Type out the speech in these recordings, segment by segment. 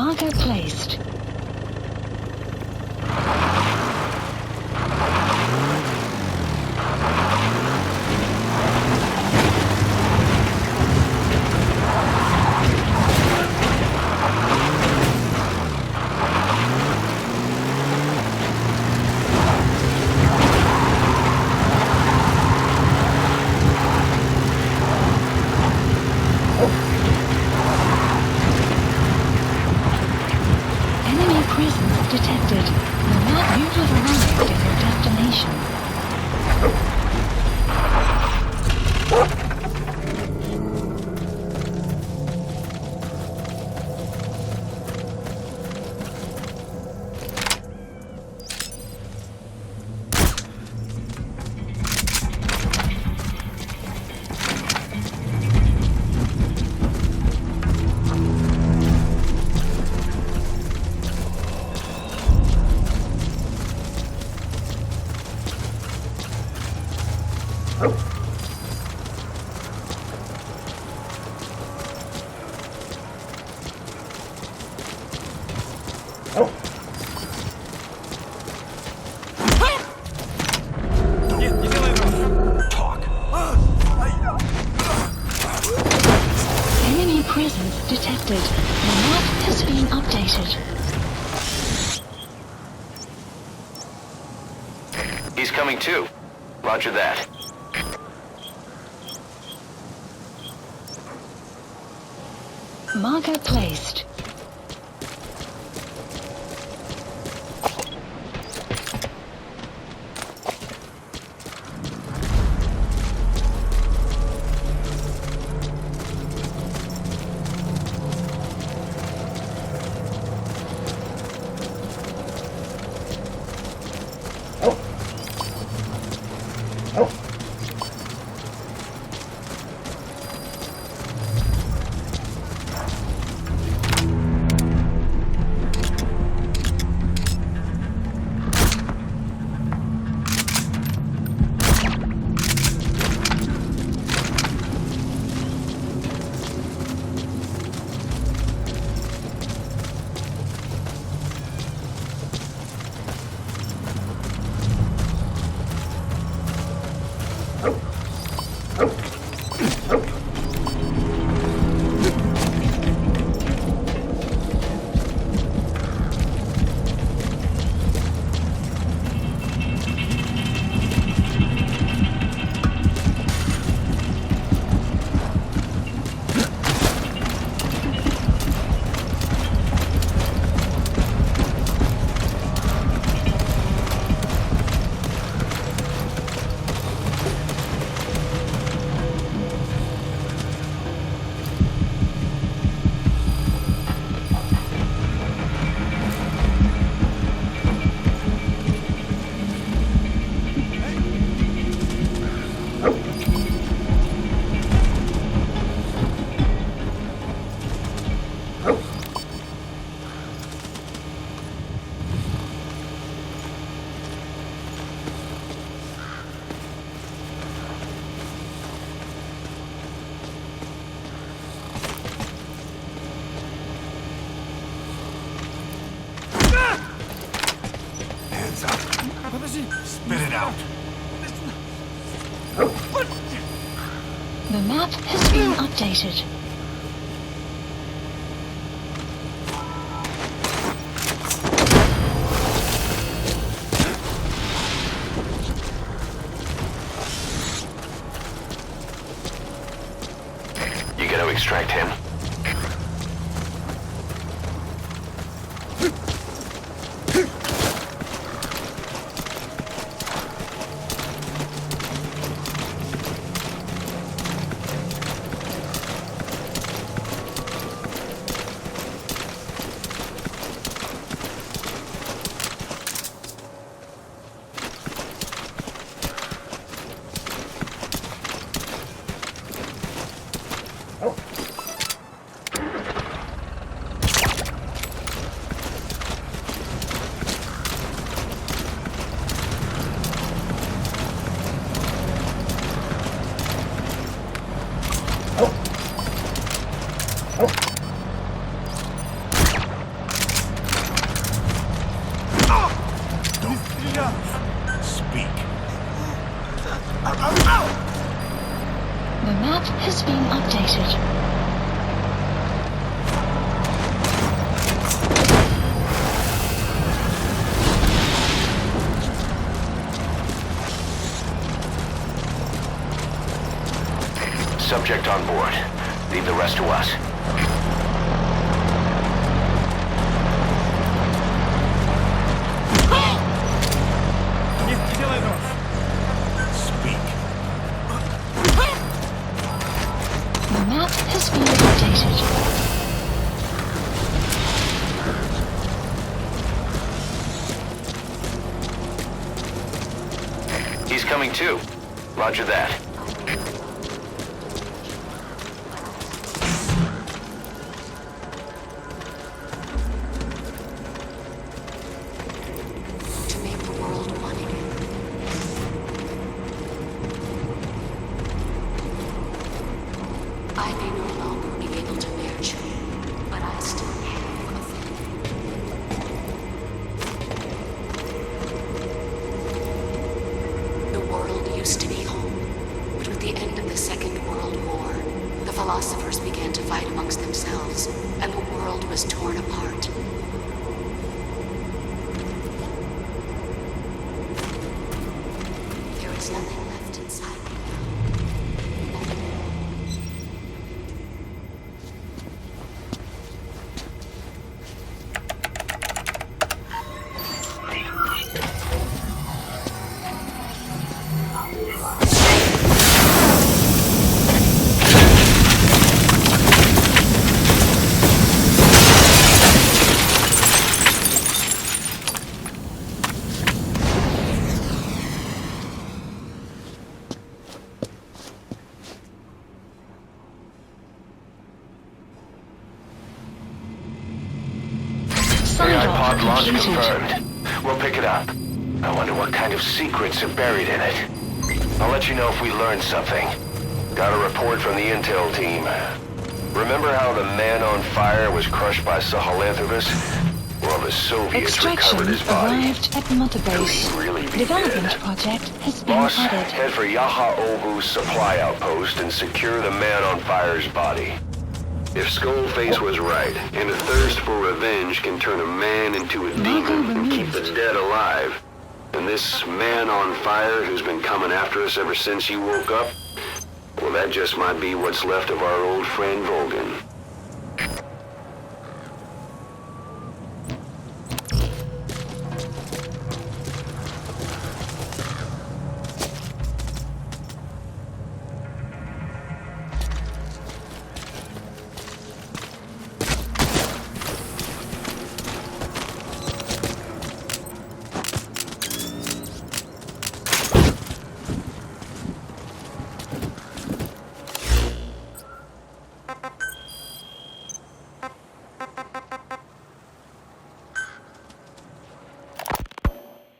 Marker placed. Detected. The map you have arrived at your destination. Presence detected. The map has been updated. He's coming too. Roger that. Marker placed. Spit it out. The map has been updated. You gotta extract him. The map has been updated. Subject on board. Leave the rest to us. Speak. The map has been updated. He's coming too. Roger that. To make the world one again. I may no longer be able to bear children, but I still have a family. The world used to be home, but with the end of the Second World War, the philosophers began to fight amongst themselves, and the world was torn apart. There is nothing left inside me now. AI pod launch confirmed. We'll pick it up. I wonder what kind of secrets are buried in it. I'll let you know if we learn something. Got a report from the intel team. Remember how the man on fire was crushed by Sahelanthropus? Well, the Soviets Extraction recovered his body. arrived at Mother Base. Could he really be Development dead? project has been Boss, added. head for Yaha Ovu's supply outpost and secure the man on fire's body. If Skullface was right, and a thirst for revenge can turn a man into a demon and keep the dead alive, and this man on fire who's been coming after us ever since you woke up, well, that just might be what's left of our old friend Volgan.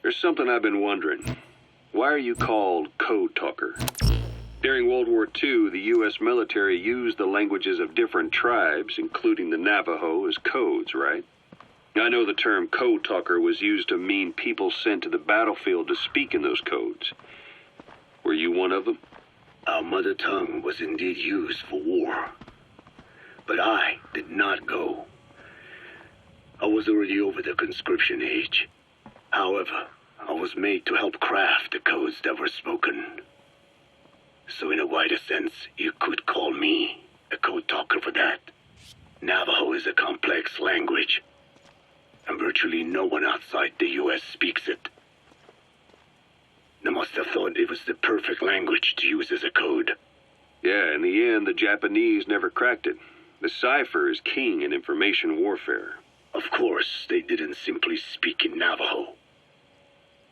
There's something I've been wondering. Why are you called Code Talker? During World War II, the U.S. military used the languages of different tribes, including the Navajo, as codes, right? I know the term Code Talker was used to mean people sent to the battlefield to speak in those codes. Were you one of them? Our mother tongue was indeed used for war, but I did not go. I was already over the conscription age. However, I was made to help craft the codes that were spoken. So in a wider sense, you could call me a code talker for that. Navajo is a complex language, and virtually no one outside the U.S. speaks it. They must have thought it was the perfect language to use as a code. Yeah, in the end, the Japanese never cracked it. The cipher is king in information warfare. Of course, they didn't simply speak in Navajo.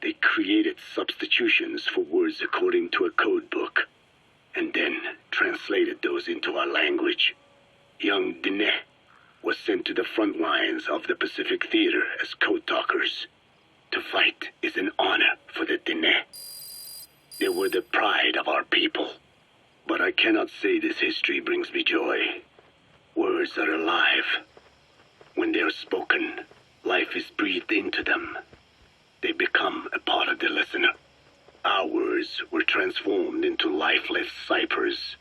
They created substitutions for words according to a code book, and then translated those into our language. Young Diné was sent to the front lines of the Pacific Theater as code talkers. To fight is an honor for the Diné. They were the pride of our people. But I cannot say this history brings me joy. Words are alive. When they are spoken, life is breathed into them. They become a part of the listener. Our words were transformed into lifeless ciphers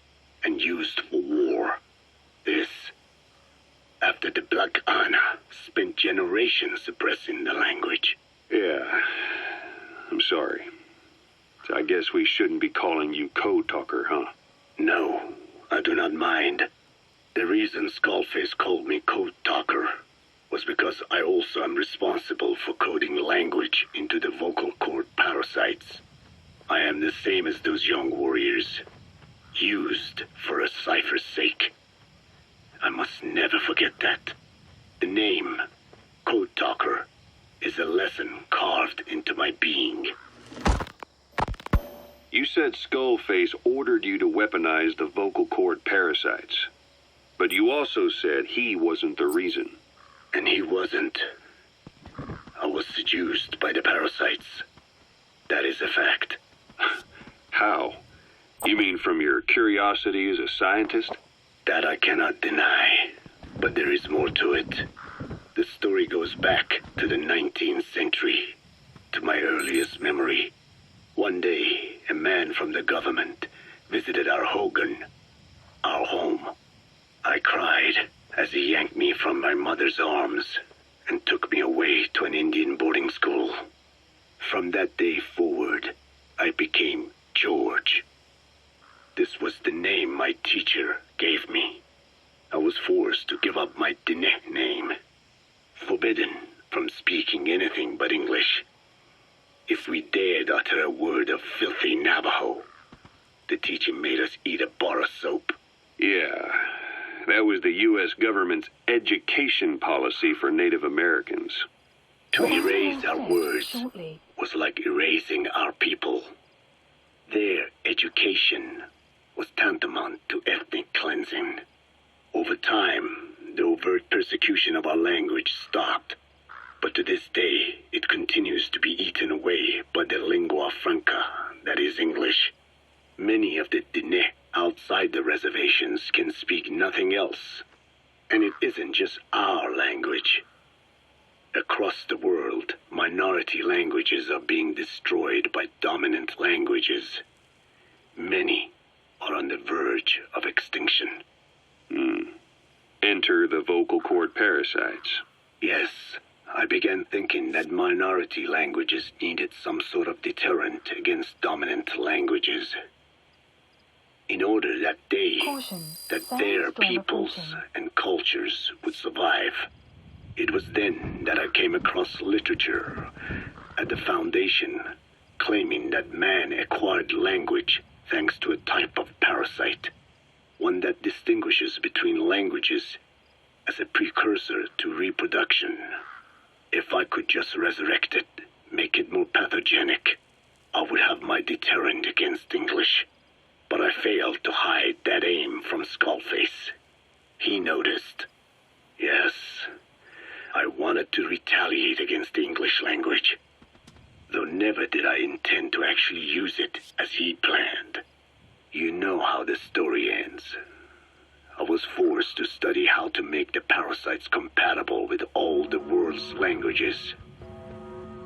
and used for war. This, after the Black Anna spent generations suppressing the language. Yeah, I'm sorry. So I guess we shouldn't be calling you Code Talker, huh? No, I do not mind. The reason Skullface called me Code Talker was because I also am responsible for coding language into the vocal cord parasites. I am the same as those young warriors, used for a cipher's sake. I must never forget that. The name, Code Talker, is a lesson carved into my being. You said Skullface ordered you to weaponize the vocal cord parasites. But you also said he wasn't the reason. And he wasn't. I was seduced by the parasites. That is a fact. How? You mean from your curiosity as a scientist? That I cannot deny. But there is more to it. The story goes back to the 19th century, to my earliest memory. One day, a man from the government visited our Hogan, our home. I cried as he yanked me from my mother's arms and took me away to an Indian boarding school. From that day forward, I became George. This was the name my teacher gave me. I was forced to give up my Diné name, forbidden from speaking anything but English. If we dared utter a word of filthy Navajo, the teacher made us eat a bar of soap. Yeah, that was the U.S. government's education policy for Native Americans. To erase our words was like erasing our people. Their education was tantamount to ethnic cleansing. Over time, the overt persecution of our language stopped. But to this day, it continues to be eaten away by the lingua franca, that is English. Many of the Diné outside the reservations can speak nothing else. And it isn't just our language. Across the world, minority languages are being destroyed by dominant languages. Many are on the verge of extinction. Enter the vocal cord parasites. Yes. I began thinking that minority languages needed some sort of deterrent against dominant languages. In order that their peoples and cultures would survive. It was then that I came across literature at the Foundation claiming that man acquired language thanks to a type of parasite, one that distinguishes between languages as a precursor to reproduction. If I could just resurrect it, make it more pathogenic, I would have my deterrent against English. But I failed to hide that aim from Skullface. He noticed. Yes, I wanted to retaliate against the English language, though never did I intend to actually use it as he planned. You know how the story ends. I was forced to study how to make the parasites compatible with all the world's languages.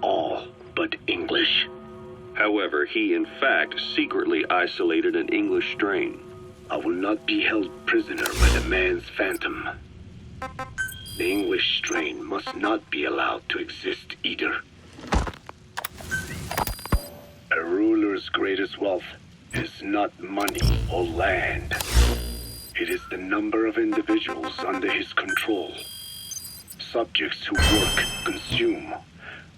All but English. However, he in fact secretly isolated an English strain. I will not be held prisoner by the man's phantom. The English strain must not be allowed to exist either. A ruler's greatest wealth is not money or land. It is the number of individuals under his control. Subjects who work, consume,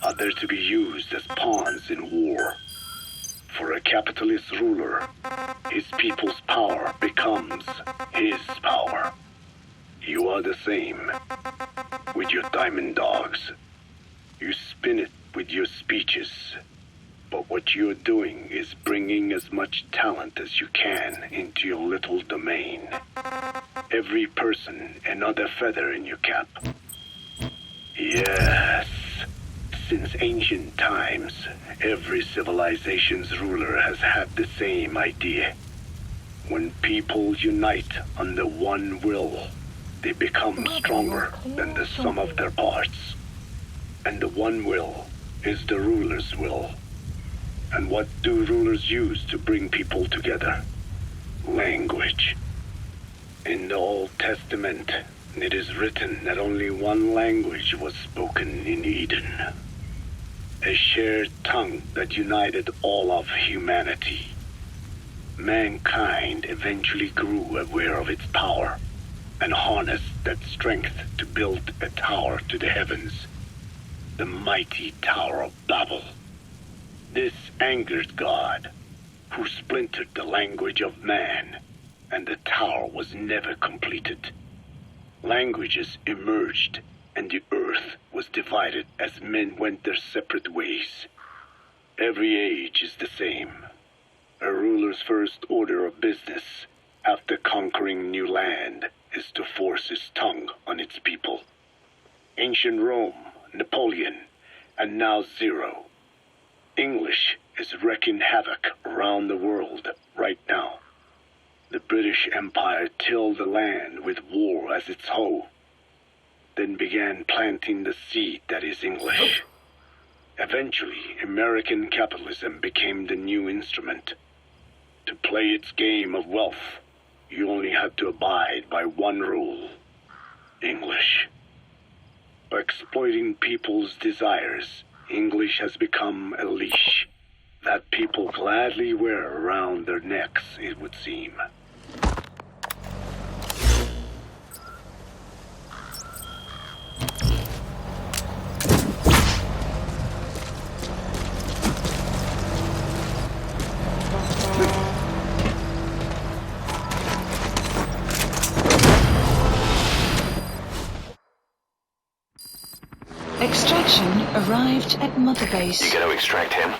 are there to be used as pawns in war. For a capitalist ruler, his people's power becomes his power. You are the same with your diamond dogs. You spin it with your speeches. But what you're doing is bringing as much talent as you can into your little domain. Every person another feather in your cap. Yes. Since ancient times, every civilization's ruler has had the same idea. When people unite under one will, they become stronger than the sum of their parts. And the one will is the ruler's will. And what do rulers use to bring people together? Language. In the Old Testament, it is written that only one language was spoken in Eden. A shared tongue that united all of humanity. Mankind eventually grew aware of its power and harnessed that strength to build a tower to the heavens, the mighty Tower of Babel. This angered God, who splintered the language of man, and the tower was never completed. Languages emerged, and the earth was divided as men went their separate ways. Every age is the same. A ruler's first order of business, after conquering new land, is to force his tongue on its people. Ancient Rome, Napoleon, and now Zero. English is wreaking havoc around the world right now. The British Empire tilled the land with war as its hoe, then began planting the seed that is English. Eventually, American capitalism became the new instrument. To play its game of wealth, you only had to abide by one rule: English. By exploiting people's desires, English has become a leash that people gladly wear around their necks, it would seem. Extraction arrived at Mother Base. You gonna extract him?